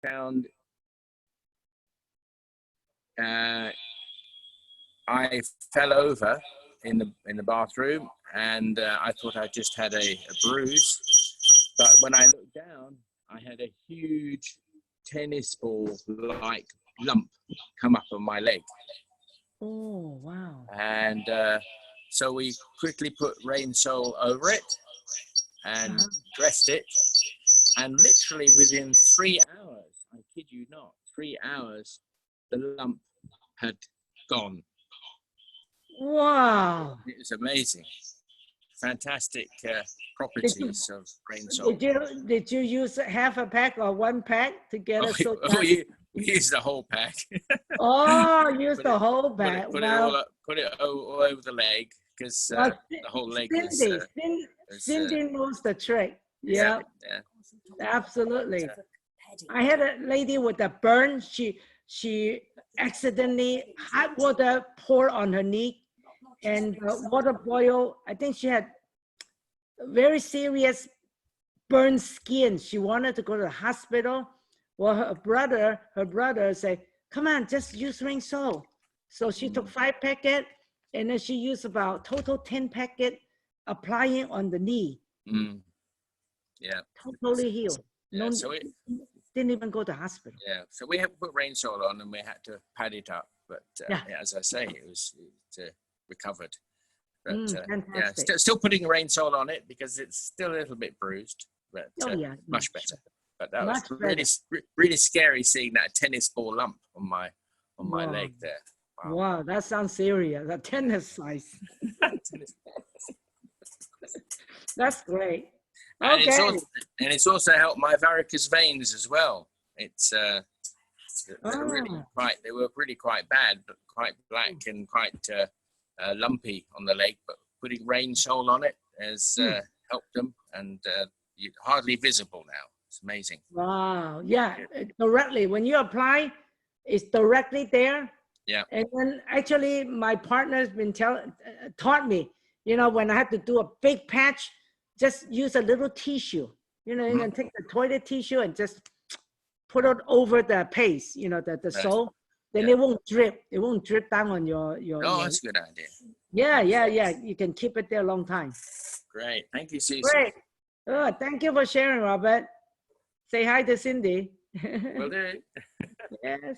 found I fell over in the bathroom, and I thought I just had a bruise. But when I looked down, I had a huge tennis ball-like lump come up on my leg. Oh, wow. And so we quickly put rain sole over it and dressed it. And literally within 3 hours, I kid you not, 3 hours, the lump had gone. Wow. It was amazing. Fantastic properties of rain salt. Did you use half a pack or 1 pack to get it? We used the whole pack. Oh, use the whole pack. Put it all over the leg, because the whole leg Cindy knows the trick. Yeah. Absolutely. I had a lady with a burn. She accidentally hot water poured on her knee, and water boiled. I think she had very serious burned skin. She wanted to go to the hospital. Well, her brother said, "Come on, just use rain salt." So she took 5 packets, and then she used about total 10 packets, applying on the knee. Yeah. Totally healed. Yeah, so it didn't even go to hospital. Yeah. So we had to put rain salt on, and we had to pad it up. But as I say, it was recovered. But yeah, still putting rain salt on it because it's still a little bit bruised, but much better. But that was really scary seeing that tennis ball lump on my leg there. Wow, that sounds serious. A tennis size. That's great. And it's also helped my varicose veins as well. It's they were really quite bad, but quite black and quite lumpy on the leg. But putting rain sole on it has helped them, and hardly visible now. It's amazing. Wow. Yeah. Directly when you apply, it's directly there. Yeah. And then actually, my partner's been taught me. When I have to do a big patch, just use a little tissue. You can take the toilet tissue and just put it over the paste, the sole. Then it won't drip. It won't drip down on your. Oh, that's a good idea. Yeah. You can keep it there a long time. Great. Thank you, Suzy. Great. Oh, thank you for sharing, Robert. Say hi to Cindy. Will do. Yes.